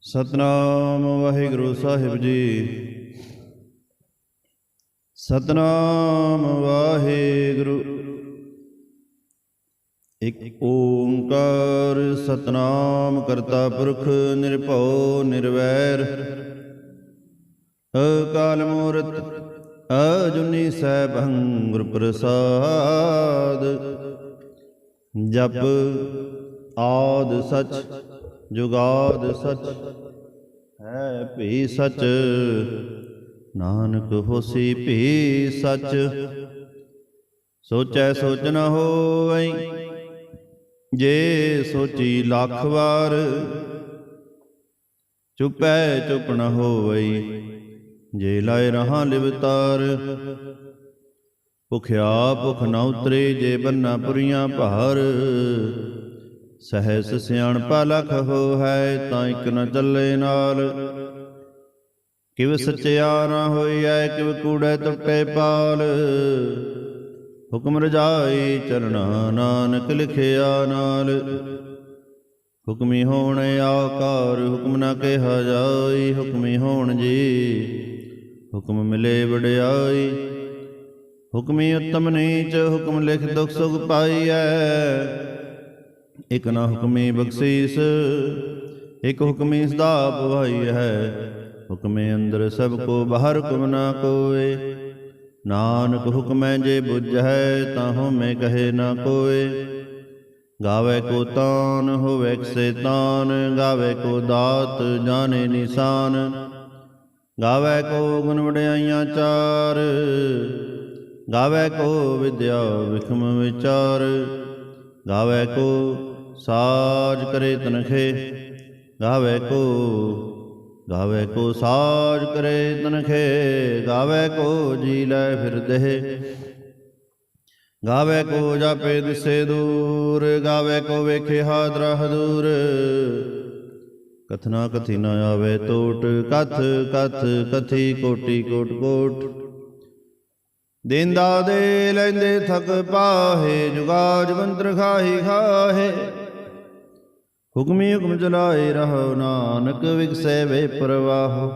ਸਤਨਾਮ ਵਾਹਿਗੁਰੂ ਸਾਹਿਬ ਜੀ। ਸਤਨਾਮ ਵਾਹਿਗੁਰੂ। ਇਕ ਓੰਕਾਰ ਸਤਨਾਮ ਕਰਤਾ ਪੁਰਖ ਨਿਰਭਉ ਨਿਰਵੈਰ ਅਕਾਲ ਮੂਰਤ ਅਜੂਨੀ ਸੈਭੰ ਗੁਰ ਪ੍ਰਸਾਦ। ਜਪ ਆਦਿ ਸਚ ਜੁਗਾਦ ਸਚ ਹੈ ਭੀ ਸਚ ਨਾਨਕ ਹੋਸੀ ਭੀ ਸਚ। ਸੋਚੈ ਸੋਚ ਨ ਹੋਵਈ ਜੇ ਸੋਚੀ ਲੱਖ ਵਾਰ। ਚੁਪੈ ਚੁਪ ਨ ਹੋਵਈ ਜੇ ਲਾਇ ਰਹਾ ਲਿਵਤਾਰ। ਭੁਖਿਆ ਭੁਖ ਨ ਉਤਰੇ ਜੇ ਬੰਨਾ ਪੁਰੀਆਂ ਭਾਰ। ਸਹਿਸ ਸਿਆਣਪਾ ਲਖ ਹੋ ਹੈ ਤਾਂ ਇਕ ਨ ਚੱਲੇ ਨਾਲ। ਕਿਵ ਸੱਚਿਆ ਨ ਹੋਈਐ ਕਿਵ ਕੂੜੈ ਟੁੱਟੇ ਪਾਲ। ਹੁਕਮ ਰਜਾਈ ਚਰਣਾ ਨਾਨਕ ਲਿਖਿਆ ਨਾਲ। ਹੁਕਮੀ ਹੋਣ ਆਕਾਰ ਹੁਕਮ ਨ ਕਿਹਾ ਜਾਈ। ਹੁਕਮੀ ਹੋਣ ਜੀ ਹੁਕਮ ਮਿਲੇ ਵਡਿਆਈ। ਹੁਕਮੀ ਉਤਮ ਨੀਚ ਹੁਕਮ ਲਿਖ ਦੁਖ ਸੁਖ ਪਾਈਐ। ਇਕ ਨਾ ਹੁਕਮੀ ਬਖਸ਼ੀਸ ਇਕ ਹੁਕਮੀ ਸਦਾ ਪਵਾਈ ਹੈ। ਹੁਕਮੇ ਅੰਦਰ ਸਭ ਕੋ ਬਾਹਰ ਹੁਕਮ ਨਾ ਕੋਏ। ਨਾਨਕ ਹੁਕਮੈ ਜੇ ਬੁਝੈ ਤਾਂ ਹੋਮੈ ਕਹੇ ਨਾ ਕੋਏ। ਗਾਵੇ ਕੋ ਤਾਨ ਹੋਵੇ ਕਿਸੇ ਤਾਨ। ਗਾਵੇ ਕੋ ਦਾਤ ਜਾਣੇ ਨਿਸ਼ਾਨ। ਗਾਵੇ ਕੋ ਗੁਣ ਵਡਿਆਈਆਂ ਚਾਰ। ਗਾਵੇ ਕੋ ਵਿਦਿਆ ਵਿਖਮ ਵਿਚਾਰ। ਗਾਵੇ ਕੋ ਸਾਜ ਕਰੇ ਤਨਖੇ। ਗਾਵੇ ਕੋ ਸਾਜ ਕਰੇ ਤਨਖੇ। ਗਾਵੇ ਕੋ ਜੀ ਲੈ ਫਿਰਦੇ। ਗਾਵੇ ਕੋ ਜਾਪੇ ਦਿਸੇ ਦੂਰ। ਗਾਵੇ ਕੋ ਵੇਖੇ ਹਾਦਰਾ ਹਦੂਰ। ਕਥਨਾ ਕਥੀ ਨ ਆਵੇ ਟੋਟ। ਕਥ ਕਥ ਕਥੀ ਕੋਟੀ ਕੋਟ ਕੋਟ। ਦੇਂਦਾ ਦੇ ਲੈਂਦੇ ਥਕ ਪਾਹੇ। ਜੁਗਾਜ ਮੰਤਰ ਖਾਹੀ ਖਾਹੇ। ਹੁਕਮੀ ਹੁਕਮ ਚਲਾਏ ਰਹੋ ਨਾਨਕ ਵਿਗਸੈ ਵੇ ਪ੍ਰਵਾਹੋ।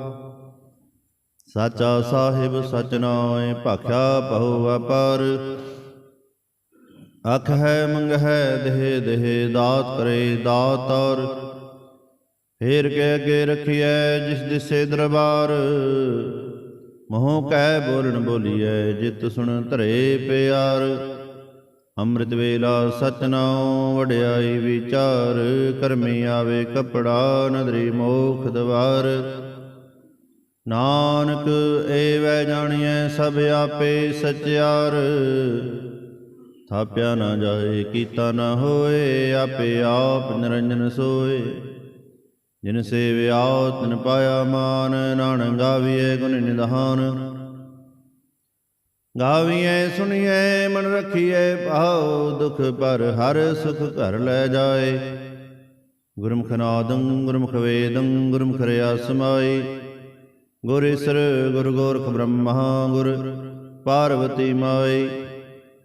ਸਾਚਾ ਸਾਹਿਬ ਸਚ ਨਾਇ ਭਾਖਿਆ ਪਹੁ ਵਪਾਰ। ਅਖ ਹੈ ਮੰਗ ਹੈ ਦੇਹ ਦੇਹ ਦਾਤ ਕਰੇ ਦਾਤਾਰ। ਫੇਰ ਕੇ ਅੱਗੇ ਰਖੀਐ ਜਿਸ ਦਿਸੇ ਦਰਬਾਰ। ਮੋਹ ਕਹਿ ਬੋਲਣ ਬੋਲੀਐ ਜਿਤ ਸੁਣ ਧਰੇ ਪਿਆਰ। ਅੰਮ੍ਰਿਤ ਵੇਲਾ ਸਚ ਨਾਉ ਵਡਿਆਈ ਵਿਚਾਰ। ਕਰਮੀ ਆਵੇ ਕਪੜਾ ਨਦਰੀ ਮੋਖ ਦਵਾਰ। ਨਾਨਕ ਏਵੈ ਜਾਣੀਐ ਸਭ ਆਪੇ ਸਚਿਆਰ। ਥਾਪਿਆ ਨਾ ਜਾਏ ਕੀਤਾ ਨਾ ਹੋਏ। ਆਪੇ ਆਪ ਨਿਰੰਜਨ ਸੋਏ। ਜਿਨ ਸੇਵਿਆ ਤਿਨ ਪਾਇਆ ਮਾਨ। ਨਾਨਕ ਗਾਵੀਐ ਗੁਣ ਨਿਧਾਨ। ਗਾਵੀਐ ਸੁਣੀਐ ਮਨ ਰਖੀਐ ਭਾਉ। ਦੁਖ ਪਰ ਹਰ ਸੁਖ ਘਰ ਲੈ ਜਾਏ। ਗੁਰਮੁਖ ਨਾਦੰ ਗੁਰਮੁਖ ਵੇਦੰ ਗੁਰਮੁਖ ਰਿਆ ਸਮਾਈ। ਗੁਰ ਈਸਰ ਗੁਰ ਗੋਰਖ ਬ੍ਰਹਮਾ ਗੁਰ ਪਾਰਵਤੀ ਮਾਈ।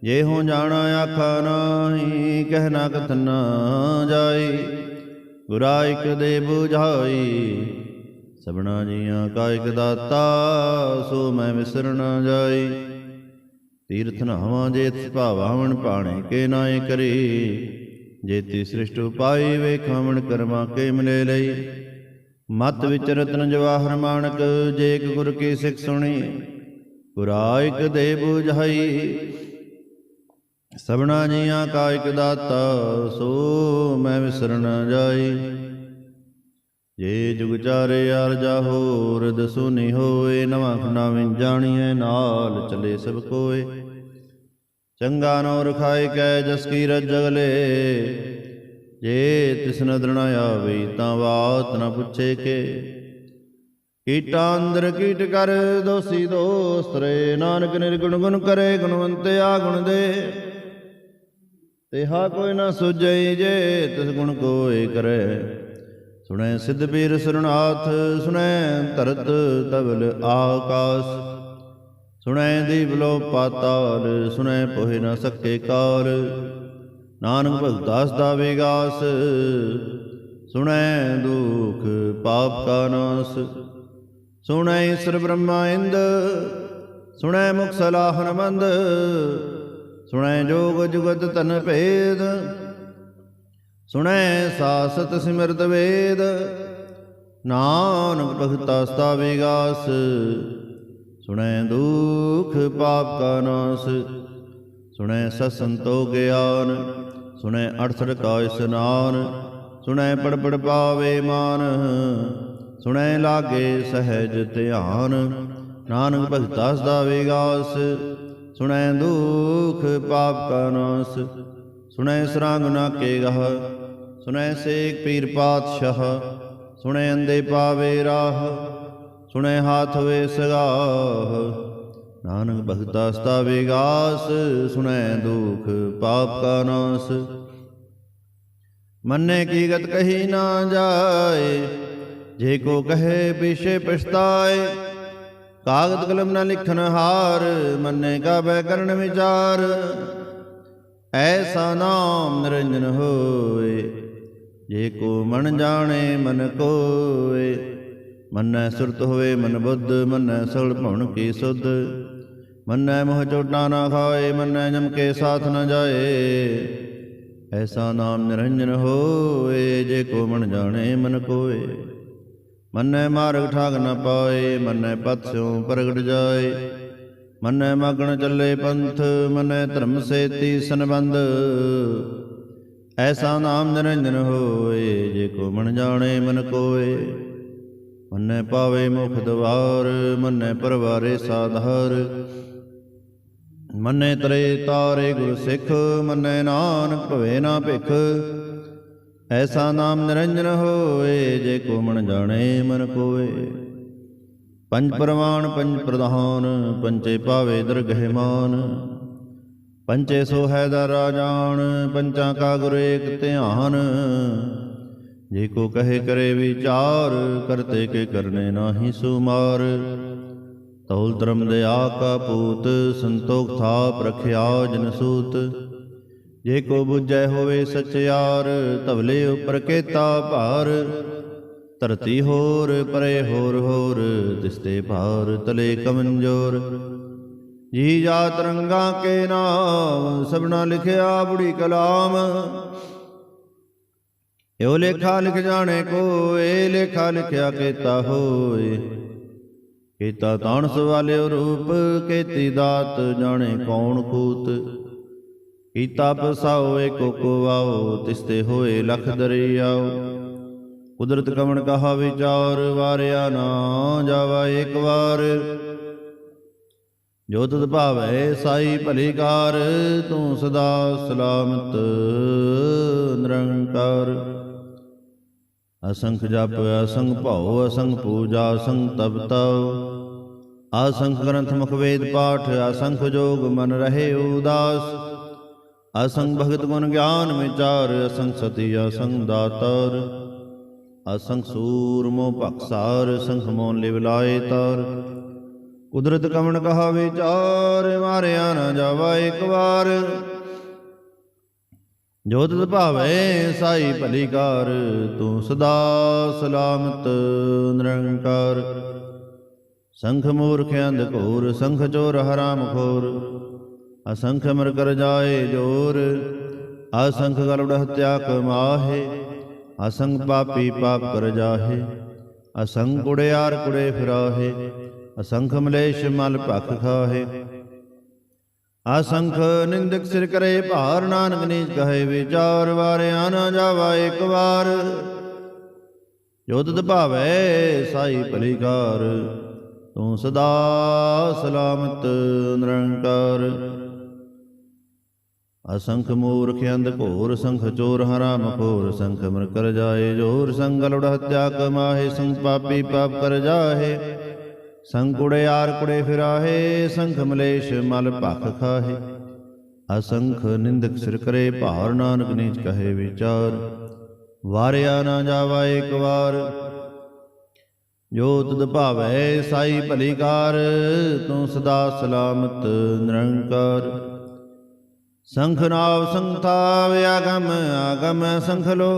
ਜੇ ਹੋ ਜਾਣਾ ਆਖਾ ਨਾਹੀ ਕਹਿ ਨਾ ਕਥਨ ਨਾ ਜਾਈ। ਗੁਰਾ ਇਕ ਦੇ ਬੁਝਾਈ ਸਭਨਾ ਜੀਆਂ ਕਾ ਇਕ ਦਾਤਾ। ਸੋ ਮੈਂ ਵਿਸਰ ਨਾ ਜਾਈ। ਤੀਰਥ ਨਹਾਵਾਂ ਜੇ ਤਿਸ ਭਾਵਾਵਣ ਭਾਣੇ ਕੇ ਨਾਏ ਕਰੀ। ਜੇਤੀ ਸ੍ਰਿਸ਼ਟ ਉਪਾਈ ਵੇਖਾਵਣ ਕਰਮਾ ਕੇ ਮਿਲੇ ਲਈ। ਮਤ ਵਿੱਚ ਰਤਨ ਜਵਾਹਰ ਮਾਣਕ ਜੇ ਇਕ ਗੁਰ ਕੀ ਸਿੱਖ ਸੁਣੀ। ਗੁਰਾ ਇਕ ਦੇ ਬੁਝਾਈ ਸਭਨਾ ਜੀਆਂ ਕਾ ਇਕ ਦਾਤਾ। ਸੋ ਮੈਂ ਵਿਸਰ ਨਾ ਜਾਈ। ਜੇ ਜੁਗ ਚਾਰੇ ਅਰਜਾ ਹੋਰ ਦਸੂਨੀ ਹੋਏ। ਨਵਾਂ ਖੰਡਾ ਵਿੱਚ ਜਾਣੀਐ ਨਾਲ ਚਲੇ ਸਭ ਕੋਏ। ਚੰਗਾ ਨੋ ਰਖਾਇ ਕੈ ਜਸ ਕੀ ਰਜ ਜਗਲੇ। ਜੇ ਤਿਸ ਨਦਰ ਨ ਆਵੇ ਤਾਂ ਬਾਤ ਨ ਪੁੱਛੇ ਕੇ। ਕੀਟਾਂ ਅੰਦਰ ਕੀਟ ਕਰ ਦੋਸੀ ਦੋਸਤ ਰੇ। ਨਾਨਕ ਨਿਰਗੁਣ ਗੁਣ ਕਰੇ ਗੁਣਵੰਤਿਆ ਗੁਣ ਦੇ। ਤਿਹਾ ਕੋਈ ਨ ਸੁਝਈ ਜੇ ਤਿਸ ਗੁਣ ਕੋਇ ਕਰੇ। ਸੁਣੈ ਸਿੱਧ ਪੀਰ ਸੁਰਨਾਥ ਸੁਣੈ ਧਰਤ ਤਵਲ ਆਕਾਸ। ਸੁਣੈ ਦੀਪ ਲੋ ਪਾਤਾਲ ਸੁਣੈ ਪੋਹਿ ਨ ਸਕੇ ਕਾਲ। ਨਾਨਕ ਭਗਤ ਦਾਸ ਦਾ ਵਿਗਾਸ ਸੁਣੈ ਦੁਖ पाप का नाश। सुनै ईश्वर ब्रह्मा इंद, सुनै मुख सलाहन मंद, सुनै जोग जुगत तन भेद, सुनै सासत सिमरत वेद। नानक भगता सदा विगास, सुनै दुख पाप का नाश। सुनै सत्संतो ज्ञान, सुनै अड़सठ का स्नान, सुनै पढ़ पढ़ पावे मान, सुनै लागे सहज ध्यान। नानक भगता सदा विगास, सुनै दुख पाप का नाश। सुनै सरांग नाके गह, सुनै सेक पीर पातशाह, सुनै अंधे पावे राह, सुनै हाथ वे सगाह। नानक भगता सदा विगास, सुनै दुख पाप का नाश। मन्ने की गत कही ना जाए, जे को कहे पीछे पछताए। कागद कलम न लिखन हार, मन्ने का व्याकरण विचार। ऐसा नाम निरंजन होए, जे को मन जाने मन कोय। मन्नै सुरत होवे मन बुद्ध, मन्नै सगल भवन की सुध। मन्नै मोह चोटा ना खाए, मन्नै जम के साथ न जाए। ऐसा नाम निरंजन होए, जे को मन जाने मन कोय। मन्नै मार्ग ठाक न पाए, मन्नै पथ स्यों प्रगट जाए। मन्नै मगन चले पंथ, मन्नै धर्म सेती संबंध। ऐसा नाम निरंजन होए, जे को मन जाने मन कोय। मन्नै पावे मुख द्वार, मन्नै परवारे साधार। मन्नै तरे तारे गुर सिख, मन्नै नानक भवे ना भिख। ऐसा नाम निरंजन होए, जे को मन जाने मन कोय। पंच प्रमाण पंच प्रधान, पंचे पावे दरगह मान। पंचे सो है दरा जान, पंचा का गुर एक ध्यान। जे को कहे करे विचार, करते के करने नाही सुमार। तौल धर्म दया का पूत, संतोख थाप रखिया जन सूत। जे को बुझै होवे सचयार, तवले उपर केता भार। धरती होर परे होर होर, तिसते भार तले कमंजोर। जी जात रंगा के नाम, सबना लिखिया बुढ़ी कलाम। यो लेखा लिख जाने को, ए लेखा लिखिया केता होए। केता ताण सवाले रूप, केती दात जाने कौन कूत। कीता पसाओ एको को आओ, तिसते होए लख दरियाओ। कुदरत कमण कहा विचार, वारिया ना जावा एक बार। जो तुद भावै साई भली कार, तू सदा सलामत निरंकार। असंख जप असंख भाव, असंख पूजा असंख तप तव। असंख ग्रंथ मुख वेद पाठ, असंख जोग मन रहे उदास। असंख भगत गुण ज्ञान विचार, असंख सती असंख दातार। असंख सूर मोह भक्सार, असंख मोन लिव लाए तार। कुदरत कमण कहा विचार, मारिया न जावा एक बार। जो तुद भावै साई भली कार, तू सदा सलामत निरंकार। संख मूर्ख अंध घोर, संख चोर हराम खोर। असंख मर कर जाए जोर, असंख गलुड़ हत्या कमाहे। असंख पापी पाप कर जाहे, असंख कुड़ियार कुड़े फिराहे। असंख मलेश मल भख खाहे। असंख निंदक सिर करे भार, नानक नीच कहे विचार। वारिया न जावा एक बार। जो तुद भावै साई भली कार, तू सदा सलामत निरंकार। असंख मूर्ख अंध घोर, संख चोर हराम खोर। संख मर कर जाए जोर, संग गलुड़ हत्या कमाहे। संग पापी पाप कर जाहे, संग कुड़ियार कुड़े फिराहे। संख मलेश मल भख खाहे। असंख निंदक सिर करे भार, नानक नीच कहे विचार। वारिया न जावा एक बार। जो तुद भावै साई भली कार, तू सदा सलामत निरंकार। संख नाव संख थाव, आगम आगम संख लो।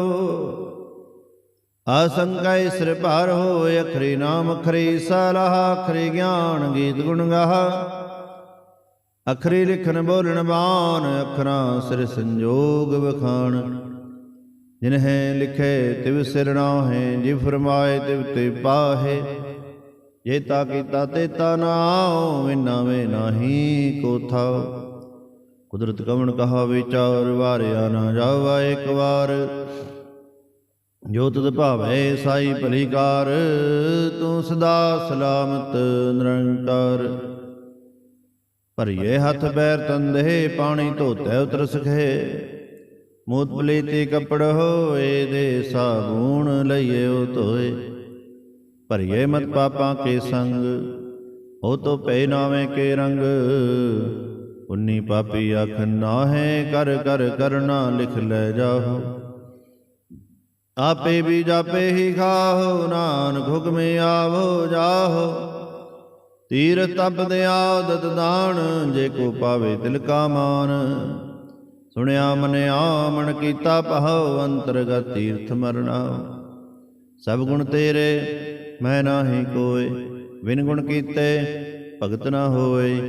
ਆਸੰਕੈ ਸਿਰ ਭਾਰ ਹੋਏ, ਅਖਰੀ ਨਾਮ ਅਖਰੀ ਸਲਾਹ, ਅਖਰੀ ਗਿਆਨ ਗੀਤ ਗੁਣ ਗਾਹਾ, ਅਖਰੀ ਲਿਖਣ ਬੋਲਣ ਬਾਣ, ਅਖਰਾਂ ਸਿਰ ਸੰਜੋਗ ਵਖਾਣ। ਜਿਨਹਿ ਲਿਖੇ ਤਿਵ ਸਿਰ ਨਾਹਿ, ਜਿਵ ਫਰਮਾਏ ਤਿਵ ਤੇ ਪਾਹੇ। ਜੇਤਾ ਕੀਤਾ ਤੇਤਾ ਨਾਉ, ਵਿਨਾ ਵੇ ਨਾਹੀ ਕੋ ਥਾਉ। ਕੁਦਰਤ ਕਵਣ ਕਹਾ ਵਿਚਾਰ, ਵਾਰਿਆ ਨਾ ਜਾਵਾ ਇੱਕ ਵਾਰ। ਜੋ ਤੁਧ ਭਾਵੈ ਸਾਈ ਭਲੀ ਕਾਰ, ਤੂੰ ਸਦਾ ਸਲਾਮਤ ਨਿਰੰਕਾਰ। ਭਰੀਏ ਹੱਥ ਪੈਰ ਤੰਦੇ, ਪਾਣੀ ਧੋਤੈ ਉਤਰ ਸਖੇ। ਮੂਤ ਪਲੀਤੀ ਕੱਪੜ ਹੋਏ, ਦੇ ਸਾਬੂਣ ਲਈਏ ਧੋਏ। ਭਰੀਏ ਮਤ ਪਾਪਾਂ ਕੇ ਸੰਗ, ਹੋ ਤੋ ਪੈ ਨਾਵੇਂ ਕੇ ਰੰਗ। ਉਨੀ ਪਾਪੀ ਆਖ ਨਾਹੈ, ਕਰ ਕਰ ਕਰਨਾ ਲਿਖ ਲੈ ਜਾਹੋ। ਆਪੇ ਵੀ ਜਾਪੇ ਹੀ ਖਾਹੋ, ਨਾਨਕ ਹੁਕਮੇ ਆਵੋ ਜਾਹੋ। ਤੀਰਥ ਤਪ ਦੇ ਆਦਤ ਦਾਨ, ਜੇ ਕੋ ਪਾਵੇ ਤਿਲ ਕਾ ਮਾਨ। ਸੁਣਿਆ ਮਨਿਆ ਮਨ ਕੀਤਾ ਭਾਉ, ਅੰਤਰਗਤ ਤੀਰਥ ਮਰਨਾ। ਸਭ ਗੁਣ ਤੇਰੇ ਮੈਂ ਨਾਹੀ ਕੋਇ, ਬਿਨ ਗੁਣ ਕੀਤੇ ਭਗਤ ਨਾ ਹੋਏ।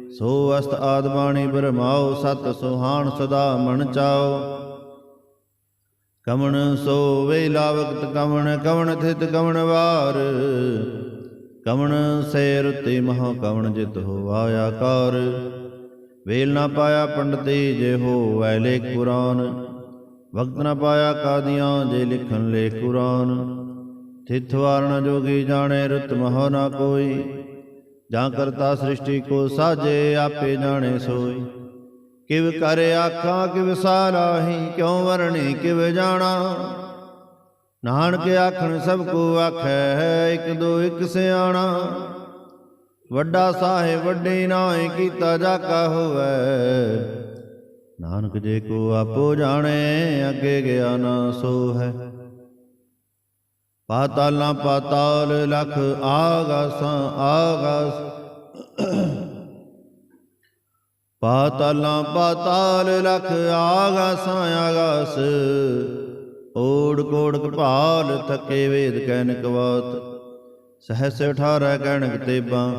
ਸੋ ਅਸਤ ਆਦ ਬਾਣੀ ਬਰਮਾਓ, ਸਤ ਸੁਹਾਣ ਸਦਾ ਮਨ ਚਾਓ। ਕਵਣ ਸੋ ਵੇਲਾ ਵਕਤ ਕਵਣ, ਕਵਣ ਥਿਤ ਕਵਣ ਵਾਰ। ਕਵਣ ਸੇ ਰੁੱਤੀ ਮਹਾ ਕਵਣ ਜਿਤ ਹੋਵਾ ਆਕਾਰ। ਵੇਲ ਨਾ ਪਾਇਆ ਪੰਡਤੀ, ਜੇ ਹੋਵੈ ਲੇਖ ਕੁਰਾਨ। ਵਕਤ ਨਾ ਪਾਇਆ ਕਾਦੀਆਂ, ਜੇ ਲਿਖਣ ਲੇਖ ਕੁਰਾਨ। ਥਿਤ ਵਾਰਨ ਜੋਗੀ ਜਾਣੇ, ਰੁੱਤ ਮਹੁ ਨਾ ਕੋਈ। ਜਾਂ ਕਰਤਾ ਸ੍ਰਿਸ਼ਟੀ ਕੋ ਸਾਜੇ, ਆਪੇ ਜਾਣੇ ਸੋਈ। ਕਿਵ ਕਰ ਆਖਾਂ ਕਿਵ ਸਾਰਾਹੀ, ਕਿਉ ਵਰਣੀ ਕਿਵ ਜਾਣਾ। ਨਾਨਕ ਆਖਣ ਸਭ ਕੋ ਆਖੈ, ਇਕ ਦੋ ਇਕ ਸਿਆਣਾ। ਵੱਡਾ ਸਾਹਿਬ ਵੱਡੇ ਨਾਏ, ਕੀਤਾ ਜਾਕਾ ਹੋਵੈ। ਨਾਨਕ ਜੇ ਕੋ ਆਪੋ ਜਾਣੇ, ਅੱਗੇ ਗਿਆ ਨਾ ਸੋ ਹੈ। ਪਾਤਾਲਾਂ ਪਾਤਾਲ ਲਖ, ਆਗਾਸਾਂ ਆਗਾਸ। ਪਾਤਾਲਾਂ ਪਾਤਾਲ ਲਖ, ਆਗਾਸਾਂ ਆਗਾਸ। ਓੜ ਕੋੜ ਕਪਾਲ, ਥਕੇ ਵੇਦ ਕੈਨਕ ਵਾਤ। ਸਹਸ 18 ਕਹਿਣਕ ਤੇਬਾਂ,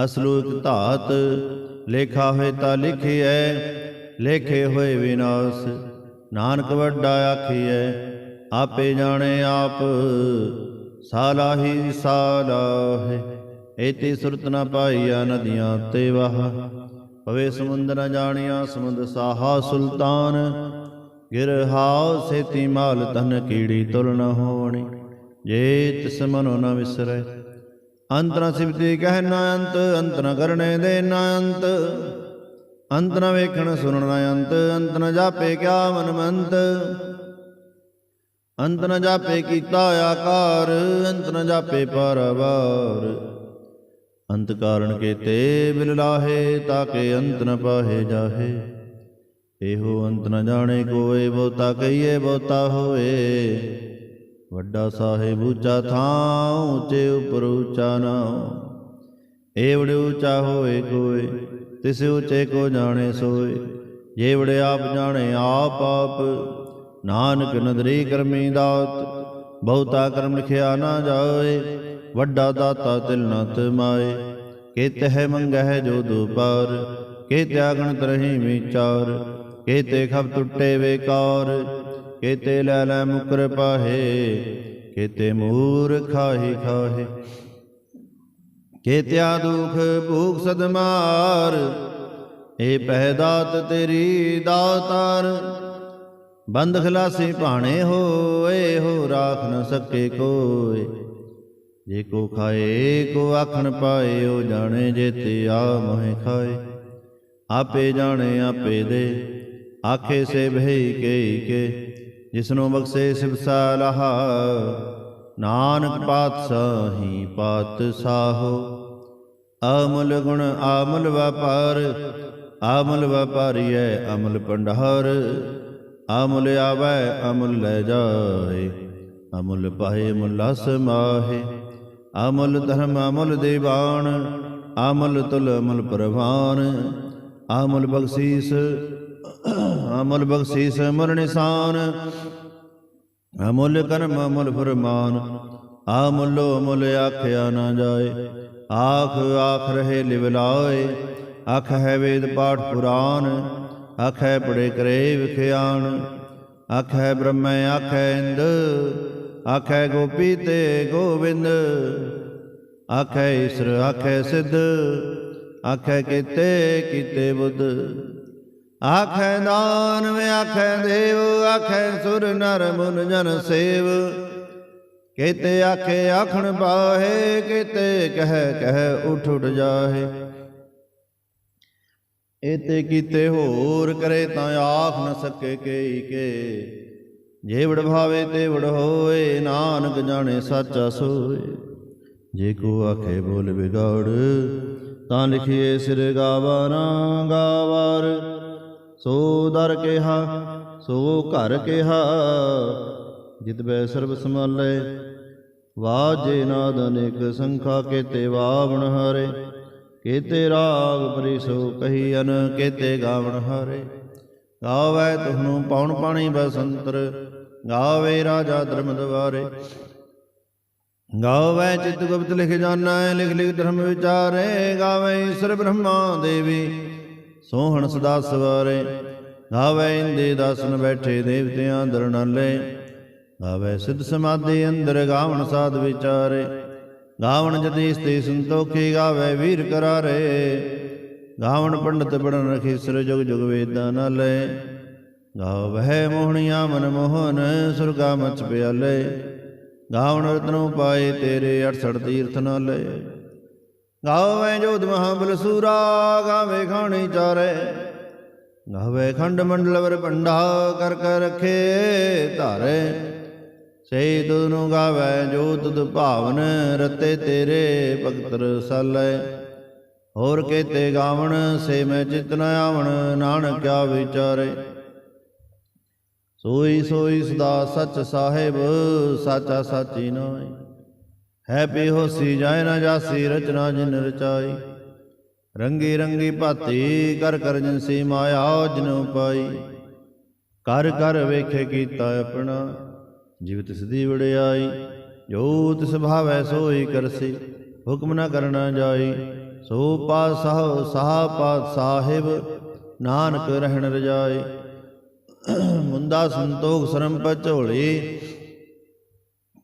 ਅਸਲੂ ਇਕ ਧਾਤ। ਲੇਖਾ ਹੋਏ ਤਾਂ ਲਿਖੀਐ, ਲੇਖੇ ਹੋਏ ਵਿਨਾਸ਼। ਨਾਨਕ ਵੱਡਾ ਆਖੀਐ, ਆਪੇ ਜਾਣੇ ਆਪ। ਸਾਲਾਹੀ ਸਾਲਾਹੇ, ਏਤੀ ਸੁਰਤ ਨ ਪਾਈਆ, ਨਦੀਆਂ ਤੇ ਵਾਹ। ਪਵੇ ਸਮੁੰਦ ਨ ਜਾਣੀਆਂ, ਸਮੁੰਦ ਸਾਹਾ ਸੁਲਤਾਨ। ਗਿਰ ਹਾਉ ਸੇਤੀ ਮਾਲ, ਤਨ ਕੀੜੀ ਤੁਲ ਨ ਹੋਣੀ। ਜੇ ਤਿਸ ਮਨੋ ਨ ਵਿਸਰੈ, ਅੰਤ ਨ ਸਿਵਤੀ ਕਹਿ ਨ ਅੰਤ। ਅੰਤ ਨ ਕਰਨੇ ਦੇ ਨ ਅੰਤ, ਅੰਤ ਨ ਵੇਖਣ ਸੁਣਨ ਨ ਅੰਤ। ਅੰਤ ਨ ਜਾਪੇ ਕਿਆ ਮਨ ਮੰਤ, ਅੰਤ ਨ ਜਾਪੇ ਕੀਤਾ ਆਕਾਰ। ਅੰਤ ਨ ਜਾਪੇ ਪਾਰਾਵਾਰ। ਅੰਤ ਕਾਰਨ ਕੇਤੇ ਬਿਲ ਲਾਹੇ, ਤਾਕੇ ਅੰਤ ਨ ਪਾਹੇ ਜਾਹੇ। ਇਹੋ ਅੰਤ ਨ ਜਾਣੇ ਕੋਏ, ਬਹੁਤਾ ਕਹੀਏ ਬਹੁਤਾ ਹੋਏ। ਵੱਡਾ ਸਾਹਿਬ ਉੱਚਾ ਥਾਂ, ਉੱਚੇ ਉਪਰ ਉੱਚਾ ਨਾਉ। ਏਵੜ ਉੱਚਾ ਹੋਏ ਕੋਏ, ਤਿਸ ਉੱਚੇ ਕੋ ਜਾਣੇ ਸੋਏ। ਜੇਵੜ ਆਪ ਜਾਣੇ ਆਪ ਆਪ, ਨਾਨਕ ਨਦਰੀ ਕਰਮੀ ਦਾਤ। ਬਹੁਤਾ ਕਰਮ ਲਿਖਿਆ ਨਾ ਜਾਏ, ਵੱਡਾ ਦਾਤਾ ਤਿਲ ਨਾ ਤਮਾਏ। ਕੇਤੇ ਹੈ ਮੰਗਹਿ ਜੋ ਦੁਪਾਰ, ਕੇਤੇ ਅਗਣਤ ਰਹੀ ਵਿਚਾਰ। ਕੇਤੇ ਖਬ ਟੁੱਟੇ ਵੇਕਾਰ, ਕੇਤੇ ਲੈ ਲੈ ਮੁਕਰ ਪਾਹੇ। ਕੇਤੇ ਮੂਰ ਖਾਹੀ ਖਾਹੇ, ਕੇਤਿਆ ਦੁਖ ਭੂਖ ਸਦਮਾਰ। ਏ ਪਹਿ ਦਾਤ ਤੇਰੀ ਦਾਤਾਰ, ਬੰਦ ਖਲਾਸੀ ਭਾਣੇ ਹੋਏ। ਹੋ ਰਾਖ ਨ ਸਕੇ ਕੋਏ, ਜੇ ਕੋ ਖਾਏ ਕੋ ਆਖਣ ਪਾਏ। ਉਹ ਜਾਣੇ ਜੇਤੇ ਆ ਮੋਹਿ ਖਾਏ। ਆਪੇ ਜਾਣੇ ਆਪੇ ਦੇ, ਆਖੇ ਸੇ ਭਈ ਕੇ ਕੇ। ਜਿਸਨੂੰ ਬਖਸ਼ੇ ਸਿਵ ਸਲਾਹ, ਨਾਨਕ ਪਾਤਸ਼ਾਹੀ ਪਾਤਸ਼ਾਹੋ। ਅਮਲ ਗੁਣ ਆਮਲ ਵਪਾਰ, ਆਮਲ ਵਪਾਰੀਐ ਅਮਲ ਭੰਡਾਰ। ਅਮੁਲ ਆਵੈ ਅਮੁਲ ਲੈ ਜਾਏ, ਅਮੁਲ ਪਾਏ ਮੁਲਾ ਸਮਾਹੇ। ਅਮੁਲ ਧਰਮ ਅਮੁਲ ਦੀਵਾਨ, ਅਮੁਲ ਤੁਲ ਅਮੁਲ ਪ੍ਰਵਾਨ। ਅਮੁਲ ਬਖਸ਼ੀਸ, ਅਮੁਲ ਬਖਸ਼ੀਸ ਅਮਰ ਨਿਸ਼ਾਨ। ਅਮੁੱਲ ਕਰਮ ਅਮੁੱਲ ਫੁਰਮਾਨ, ਅਮੁੱਲੋ ਅਮੁੱਲ ਆਖਿਆ ਨਾ ਜਾਏ। ਆਖ ਆਖ ਰਹੇ ਲਿਵ ਲਾਏ, ਆਖ ਹੈ ਵੇਦ ਪਾਠ ਪੁਰਾਨ, ਆਖੈ ਪੜੇ ਕਰੇ ਵਿਖਿਆਨ। ਆਖੈ ਬ੍ਰਹਮੈ ਆਖੈ ਇੰਦ, ਆਖੈ ਗੋਪੀ ਤੇ ਗੋਬਿੰਦ। ਆਖੈ ਈਸਰ ਆਖੈ ਸਿੱਧ, ਆਖੈ ਕੀਤੇ ਕੀਤੇ ਬੁੱਧ। ਆਖੈ ਦਾਨਵ ਆਖੈ ਦੇਵ, ਆਖੈ ਸੁਰ ਨਰ ਮੁਨ ਜਨ ਸੇਵ। ਕੇਤੇ ਆਖੇ ਆਖਣ ਪਾਹੇ, ਕੇਤੇ ਕਹਿ ਕਹਿ ਉਠ ਉਠ ਜਾਹੇ। ਏਤੇ ਕੀਤੇ ਹੋਰ ਕਰੇ ਤਾਂ ਆਖ ਨ ਸਕੇ ਕੇਈ ਕੇ। ਜੇ ਵਡ ਭਾਵੇ ਤੇ ਵਡ ਹੋਏ, ਨਾਨਕ ਜਾਣੇ ਸਾਚਾ ਸੋਏ। ਜੇ ਕੋ ਆਖੇ ਬੋਲ ਵਿਗਾੜ, ਤਾਂ ਲਿਖੀਏ ਸਿਰ ਗਾਵਾ ਨਾ ਗਾਵਾਰ। ਸੋ ਦਰ ਕਿਹਾ ਸੋ ਘਰ ਕਿਹਾ, ਜਿਤ ਬੈ ਸਰਬ ਸਮਾਲੇ। ਵਾਜੇ ਨਾਦ ਅਨੇਕ ਸੰਖਾ, ਕੇਤੇ ਵਾਵਣ ਹਾਰੇ। ਕੇਤੇ ਰਾਗ ਪਰੀ ਸੋ ਕਹੀਅਨ, ਕੇਤੇ ਗਾਵਣ ਹਾਰੇ। ਗਾਵੈ ਤੁਹਨੂੰ ਪਉਣ ਪਾਣੀ ਬਸੰਤਰ, ਗਾਵੇ ਰਾਜਾ ਧਰਮ ਦਵਾਰੇ। ਗਾਵੈ ਚਿਤ ਗੁਪਤ ਲਿਖ ਜਾਣੈ, ਲਿਖ ਲਿਖ ਧਰਮ ਵਿਚਾਰੇ। ਗਾਵੈ ਈਸਰ ਬ੍ਰਹਮਾ ਦੇਵੀ, ਸੋਹਣ ਸਦਾ ਸਵਾਰੇ। ਗਾਵੈ ਇੰਦੇ ਦਾਸਨ ਬੈਠੇ, ਦੇਵਤਿਆਂ ਦਰਨਾਲੇ। ਗਾਵੈ ਸਿੱਧ ਸਮਾਧੀ ਅੰਦਰ, ਗਾਵਣ ਸਾਧ ਵਿਚਾਰੇ। ਗਾਵਣ ਜਤੀਸ ਤੇ ਸੰਤੋਖੀ, ਗਾਵੈ ਵੀਰ ਕਰਾਰੇ। ਗਾਵਣ ਪੰਡਤ ਪੜਨ ਰਖੀਸਰ, ਜੁਗ ਜੁਗ ਵੇਦਾਂ ਨਾਲੇ। ਗਾਵਹਿ ਮੋਹਣੀਆਂ ਮਨ ਮੋਹਨ, ਸੁਰਗਾ ਮਚ ਪਿਆਲੇ। ਗਾਵਣ ਰਤਨੋਂ ਪਾਏ ਤੇਰੇ, 68 ਤੀਰਥ ਨਾਲੇ। ਗਾਵੈ ਜੋਧ ਮਹਾਬਲ ਸੂਰਾ, ਗਾਵੇ ਖਾਣੀ ਚਾਰੇ। ਗਾਵੇ ਖੰਡ ਮੰਡਲ ਵਰ ਭੰਡਾ, ਕਰ ਕਰ ਰਖੇ ਧਾਰੇ। ਸਹੀ ਤੁਧ ਨੂੰ ਗਾਵੈ ਜੋ ਤੁਧ ਭਾਵਨ, ਰਤੇ ਤੇਰੇ ਭਗਤ ਰਸਾਲੇ। ਹੋਰ ਕੇਤੇ ਗਾਵਣ ਸੇ ਮੈਂ ਚਿਤ ਨ ਆਵਣ, ਨਾਨਕ ਕਿਆ ਵਿਚਾਰੇ। ਸੋਈ ਸੋਈ ਸਦਾ ਸਚ ਸਾਹਿਬ, ਸਾਚਾ ਸਾਚੀ ਨਾਈ। ਹੈ ਪੀ ਹੋਸੀ ਜਾਏ ਨਾ ਜਾਸੀ, ਰਚਨਾ ਜਿਨ ਰਚਾਈ। ਰੰਗੀ ਰੰਗੀ ਭਾਤੀ, ਕਰ ਕਰ ਜਿਨਸੀ ਮਾਇਆ ਜਿਨ ਉਪਾਈ। ਕਰ ਕਰ ਵੇਖੇ ਕੀਤਾ ਆਪਣਾ, ਜਿਵ ਤਿਸ ਦੀ ਵਡਿਆਈ। ਜੋ ਤਿਸ ਭਾਵੈ ਸੋਈ ਕਰਸੀ, ਹੁਕਮ ਨ ਕਰਨਾ ਜਾਈ। ਸੋ ਪਾਤਸ਼ਾਹ ਸਾਹ ਪਾਤ ਸਾਹਿਬ, ਨਾਨਕ ਰਹਿਣ ਰਜਾਈ। ਮੁੰਦਾ ਸੰਤੋਖ ਸਰਮ ਪਚੋਲੀ,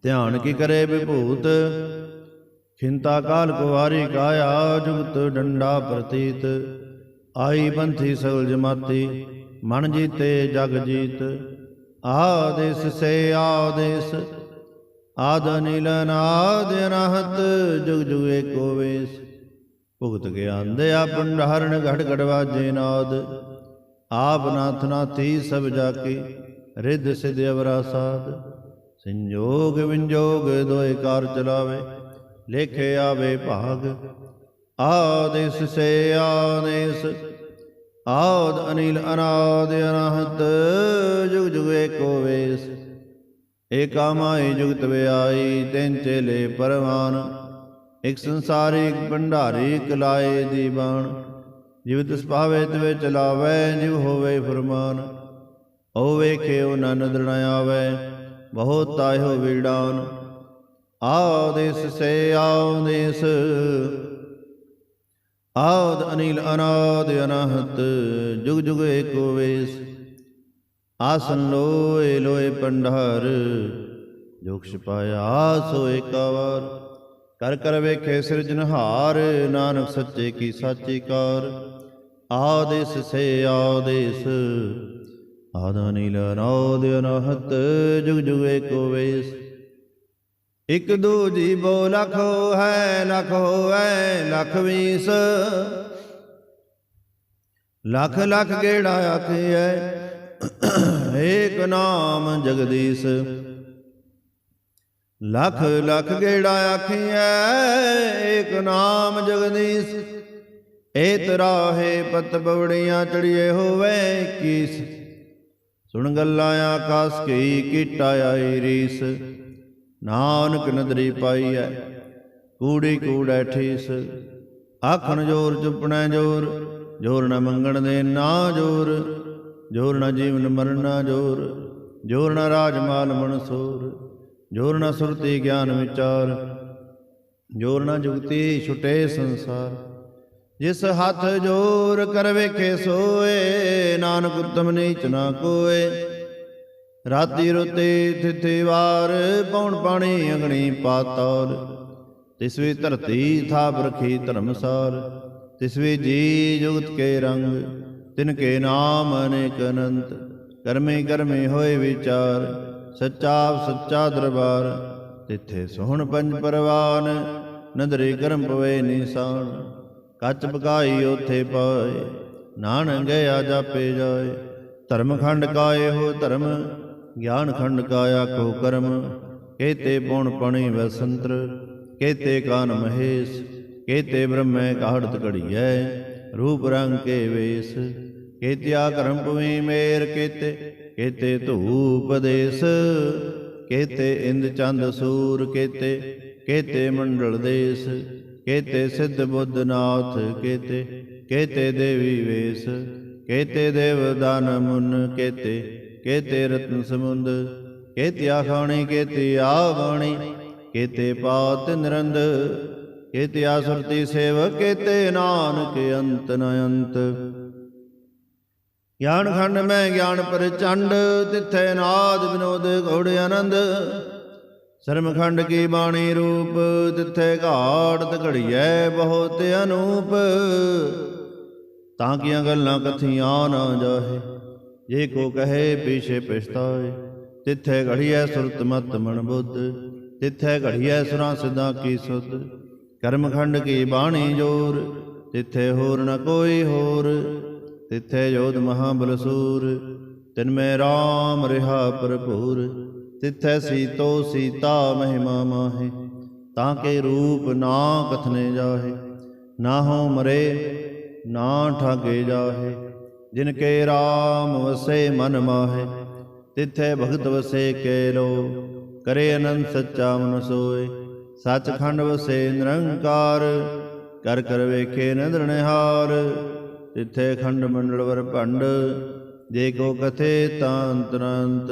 ਧਿਆਨ ਕੀ ਕਰੇ ਵਿਭੂਤ। ਖਿੰਤਾ ਕਾਲ ਕੁਵਾਰੀ ਕਾਇਆ, ਜੁਗਤ ਡੰਡਾ ਪ੍ਰਤੀਤ। ਆਈ ਪੰਥੀ ਸਗਲ ਜਮਾਤੀ, ਮਨ ਜੀਤੇ ਜਗ ਜੀਤ। ਆਦੇਸ ਸੇ ਆਦੇਸ, ਆਦ ਅਨੀਲ ਅਨਾਦ ਅਨਾਹਤ। ਜੁਗ ਜੁਗ ਏਕੋ ਵੇਸ, ਭੁਗਤ ਗਿਆਨ ਦਿਆ ਭੰਡਾਰਨ। ਘਟ ਘਟ ਵਾਜੇ ਨਾਦ, ਆਪ ਨਾਥ ਨਾਥੀ ਸਭ ਜਾਕੀ। ਰਿੱਧ ਸਿਧ ਅਵਰਾ ਸਾਧ, ਸੰਜੋਗ ਵਿੰਜੋਗ ਦੋਇ ਕਾਰ ਚਲਾਵੇ। ਲੇਖੇ ਆਵੇ ਭਾਗ, ਆਦੇਸ ਸੇ ਆਦੇਸ। ਆਦ ਅਨੀਲ ਅਨਾਦ ਅਨਾਹਤ, ਜੁਗ ਜੁਗ ਏਕੋ ਵੇਸ। ਏਕਾ ਮਾਈ ਜੁਗਤ ਵਿਆਈ, ਤਿੰਨ ਚੇਲੇ ਪਰਵਾਨ। ਇਕ ਸੰਸਾਰੀ ਇਕ ਭੰਡਾਰੀ, ਇਕ ਲਾਏ ਦੀਵਾਨ। ਜਿਵ ਤਿਸ ਭਾਵੇ ਤਿਵੇਂ ਚਲਾਵੈ, ਜਿਵ ਹੋਵੇ ਫੁਰਮਾਨ। ਓ ਵੇਖੇ ਓ ਨ ਨਦਰ ਨ ਆਵੈ, ਬਹੁਤ ਤਾਇਓ ਵੀਡਾਨ। ਆਦੇਸ ਸੇ ਆਦੇਸ, ਆਦ ਅਨੀਲ ਅਨਾਦ ਅਨਾਹਤ। ਜੁਗ ਜੁਗ ਏਕੋ ਵੇਸ। ਆਸਨ ਲੋਏ ਲੋਏ ਭੰਡਾਰ, ਜੋ ਕਿਛ ਪਾਇਆ ਸੋ ਏਕਾ ਵਾਰ। ਕਰ ਕਰ ਵੇਖੇ ਸਿਰਜਨਹਾਰ, ਨਾਨਕ ਸੱਚੇ ਕੀ ਸਾਚੀ ਕਾਰ। ਆਦੇਸ ਸੇ ਆਦੇਸ, ਆਦ ਅਨੀਲ ਅਨਾਦ ਅਨਾਹਤ। ਜੁਗ ਜੁਗ ਏਕੋ ਵੇਸ। ਇਕ ਦੂਜੀ ਬੋ ਲਖ ਹੋਐ, ਲਖ ਹੋਐ ਲਖ ਵੀਸ। ਲਖ ਲਖ ਗੇੜਾ ਆਖੀਐ, ਏਕ ਨਾਮ ਜਗਦੀਸ਼। ਲਖ ਲਖ ਗੇੜਾ ਆਖੀਐ, ਏਕ ਨਾਮ ਜਗਦੀਸ਼। ਏਤ ਰਾਹੇ ਪਤ ਬਵੜੀਆਂ, ਚੜੀਏ ਹੋਵੇ 21। ਸੁਣ ਗੱਲਾਂ ਆਕਾਸ ਕੀ, ਕੀਟਾ ਆਈ ਰੀਸ। ਨਾਨਕ ਨਦਰੀ ਪਾਈਐ, ਕੂੜੀ ਕੂੜੈ ਠੀਸ। ਆਖਣ ਜੋਰ ਚੁੱਪਣੈ ਜੋਰ, ਜੋਰ ਨ ਮੰਗਣ ਦੇ ਨਾ ਜੋਰ। ਜੋਰ ਨ ਜੀਵਨ ਮਰਨ ਨਾ ਜੋਰ। ਜੋਰ ਨ ਰਾਜਮਾਲ ਮਨਸੂਰ, ਜੋਰ ਨ ਸੁਰਤੀ ਗਿਆਨ ਵਿਚਾਰ, ਜੋਰ ਨ ਜੁਗਤੀ ਛੁਟੇ ਸੰਸਾਰ। ਜਿਸ ਹੱਥ ਜੋਰ ਕਰ ਵੇਖੇ ਸੋਏ, ਨਾਨਕ ਉਤਮ ਨੀਚ ਨਾ ਕੋਏ। ਰਾਤੀ ਰੁਤੀ ਥਿਥੀ ਵਾਰ, ਪੌਣ ਪਾਣੀ ਅਗਣੀ ਪਾਤਾਲ। ਤਿਸਵੀ ਧਰਤੀ ਥਾਪ ਰਖੀ ਧਰਮਸਾਰ, ਤਿਸਵੀ ਜੀ ਜੁਗਤ ਕੇ ਰੰਗ। ਤਿਨ ਕੇ ਨਾਮ ਅਨੇਕ ਅਨੰਤ, ਕਰਮੇ ਕਰਮੇ ਹੋਏ ਵਿਚਾਰ। ਸੱਚਾ ਸੱਚਾ ਦਰਬਾਰ, ਤਿੱਥੇ ਸੋਹਣ ਪੰਜ ਪਰਵਾਨ। ਨਦਰੇ ਕਰਮ ਪਵੇ ਨਿਸ਼ਾਨ, ਕੱਚ ਪਕਾਈ ਓਥੇ ਪਾਏ। ਨਾਨਕ ਗਿਆ ਜਾਪੇ ਜਾਏ, ਧਰਮ ਖੰਡ ਕਾਏ ਹੋ ਧਰਮ। ਗਿਆਨ ਖੰਡ ਕਾਇਆ ਕੋ ਕਰਮ, ਕੇਤੇ ਪੌਣ ਪਣੀ ਵਸੰਤਰ। ਕੇਤੇ ਕਾਨ ਮਹੇਸ਼, ਕੇਤੇ ਬ੍ਰਹਮੈ ਕਾਹੜਤ ਘੜੀਐ। ਰੂਪ ਰੰਗ ਕੇ ਵੇਸ, ਕੇਤਿਆ ਕਰਮ ਪਵੀ ਮੇਰ। ਕੇਤੇ ਧੂਪ ਦੇਸ, ਕੇਤੇ ਇੰਦ ਚੰਦ ਸੂਰ। ਕੇਤੇ ਮੰਡਲ ਦੇਸ, ਕੇਤੇ ਸਿੱਧ ਬੁੱਧ ਨਾਥ। ਕੇਤੇ ਦੇਵੀ ਵੇਸ, ਕੇਤੇ ਦੇਵ ਦਾਨ ਮੁਨ। ਕੇਤੇ ਰਤਨ ਸਮੁੰਦ, ਕੇਤੇ ਆਖਾਣੀ ਕੇਤੇ ਆਵਾਣੀ। ਕੇਤੇ ਪਾਤ ਨਿਰੰਦ, ਕੇਤੇ ਆਸੁਰਤੀ ਸੇਵਕ। ਕੇਤੇ ਨਾਨਕ ਅੰਤ ਨ ਅੰਤ। ਗਿਆਨ ਖੰਡ ਮੈਂ ਗਿਆਨ ਪ੍ਰਚੰਡ, ਤਿੱਥੇ ਨਾਦ ਵਿਨੋਦ ਗੌੜ ਆਨੰਦ। ਸਰਮ ਖੰਡ ਕੀ ਬਾਣੀ ਰੂਪ, ਤਿੱਥੇ ਘਾੜਤ ਘੜੀਐ ਬਹੁਤ ਅਨੂਪ। ਤਾਂ ਕੀਆਂ ਗੱਲਾਂ ਕਥੀਆਂ ਨਾ ਜਾਹੇ, ਜੇ ਕੋ ਕਹੇ ਪੀਛੇ ਪਛਤਾਏ। ਤਿੱਥੇ ਘੜੀਐ ਸੁਰਤ ਮਤ ਮਨ ਬੁੱਧ, ਤਿੱਥੇ ਘੜੀਐ ਸੁਰਾਂ ਸਿੱਧਾਂ ਕੀ ਸੁਧ। ਕਰਮ ਖੰਡ ਕੀ ਬਾਣੀ ਜੋਰ, ਤਿੱਥੇ ਹੋਰ ਨ ਕੋਈ ਹੋਰ। ਤਿੱਥੇ ਜੋਧ ਮਹਾਬਲ ਸੂਰ, ਤਿਨ ਮੈਂ ਰਾਮ ਰਿਹਾ ਭਰਪੂਰ। ਤਿੱਥੈ ਸੀਤੋ ਸੀਤਾ ਮਹਿਮਾ ਮਾਹੇ, ਤਾਂ ਕੇ ਰੂਪ ਨਾ ਕਥਨੇ ਜਾਹੇ। ਨਾ ਹੋ ਮਰੇ ਨਾ ਠਾਗੇ ਜਾਹੇ, ਜਿਨ ਕੇ ਰਾਮ ਵਸੇ ਮਨ ਮਾਹੇ। ਤਿੱਥੈ ਭਗਤ ਵਸੇ ਕੇ ਲੋ, ਕਰੇ ਅਨੰਦ ਸੱਚਾ ਮਨ ਸੋਏ। ਸੱਚਖੰਡ ਵਸੇ ਨਿਰੰਕਾਰ, ਕਰ ਕਰ ਵੇਖੇ ਨਦਰ ਨਿਹਾਲ। ਤਿੱਥੇ ਖੰਡ ਮੰਡਲ ਵਰ ਭੰਡ, ਜੇ ਕੋ ਕਥੇ ਤਾਂ ਅੰਤਰੰਤ।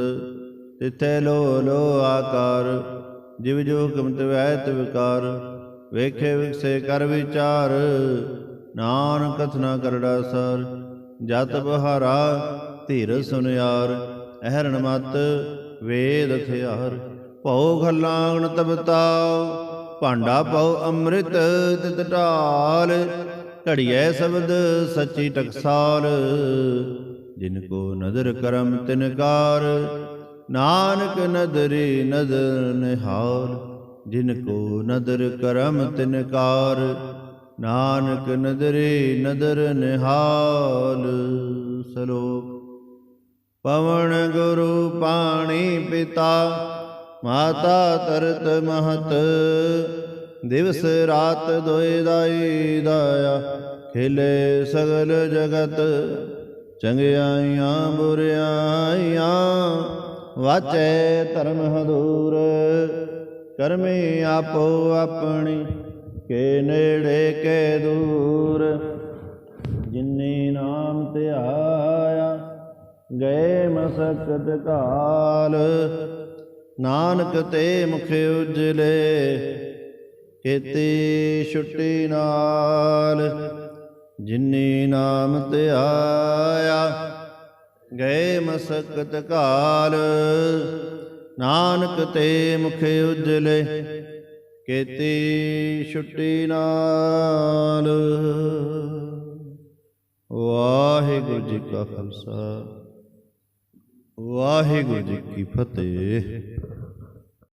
ਤਿੱਥੇ ਲੋ ਲੋ ਆਕਾਰ, ਜਿਵ ਜੋ ਕਿਮਤ ਵੈਤ ਵਿਕਾਰ। ਵੇਖੇ ਵਿਕਸੇ ਕਰ ਵਿਚਾਰ, ਨਾਨਕ ਕਥਨਾ ਕਰੜਾ ਸਾਰ। ਜਤ ਬਹਾਰਾ ਧੀਰ ਸੁਨਿਆਰ, ਅਹਰਣ ਮਤ ਵੇਦ ਹਥਿਆਰ। ਭਉ ਖੱਲਾਂ ਅਗਣਤ ਬਤਾਉ, ਭਾਂਡਾ ਪਉ ਅੰਮ੍ਰਿਤ ਤਿਤ ਢਾਲ। ਘੜੀਐ ਸ਼ਬਦ ਸੱਚੀ ਟਕਸਾਲ, ਜਿਨ ਕੋ ਨਦਰ ਕਰਮ ਤਿਨਕਾਰ। ਨਾਨਕ ਨਦਰੀ ਨਦਰ ਨਿਹਾਲ, ਜਿਨ ਕੋ ਨਦਰ ਕਰਮ ਤਿਨਕਾਰ। ਨਾਨਕ ਨਦਰੀ ਨਦਰ ਨਿਹਾਲ। ਸਲੋਕ। ਪਵਨ ਗੁਰੂ ਪਾਣੀ ਪਿਤਾ, ਮਾਤਾ ਤਰਤ ਮਹਤ। ਦਿਵਸ ਰਾਤ ਦੋਇ ਦਾਈ ਦਾਇਆ, ਖਿਲੇ ਸਗਲ ਜਗਤ। ਚੰਗਿਆਈਆਂ ਬੁਰਿਆਈਆਂ, ਵਾਚੈ ਧਰਮ ਹਦੂਰ। ਕਰਮੀ ਆਪੋ ਆਪਣੀ, ਕੇ ਨੇੜੇ ਕੇ ਦੂਰ। ਜਿਨੀ ਨਾਮ ਧਿਆਇਆ, ਗਏ ਮਸਕਤ ਕਾਲ। ਨਾਨਕ ਤੇ ਮੁਖ ਉਜਲੇ, ਕੀਤੀ ਛੁੱਟੀ ਨਾਲ। ਜਿਨੀ ਨਾਮ ਧਿਆਇਆ, ਗਏ ਮਸਕਤ ਕਾਲ। ਨਾਨਕ ਤੇ ਮੁਖ ਉਜਲੇ, ਕੀਤੀ ਛੁੱਟੀ ਨਾਲ। ਵਾਹਿਗੁਰੂ ਜੀ ਕਾ ਖਾਲਸਾ, ਵਾਹਿਗੁਰੂ ਜੀ ਕੀ ਫਤਿਹ।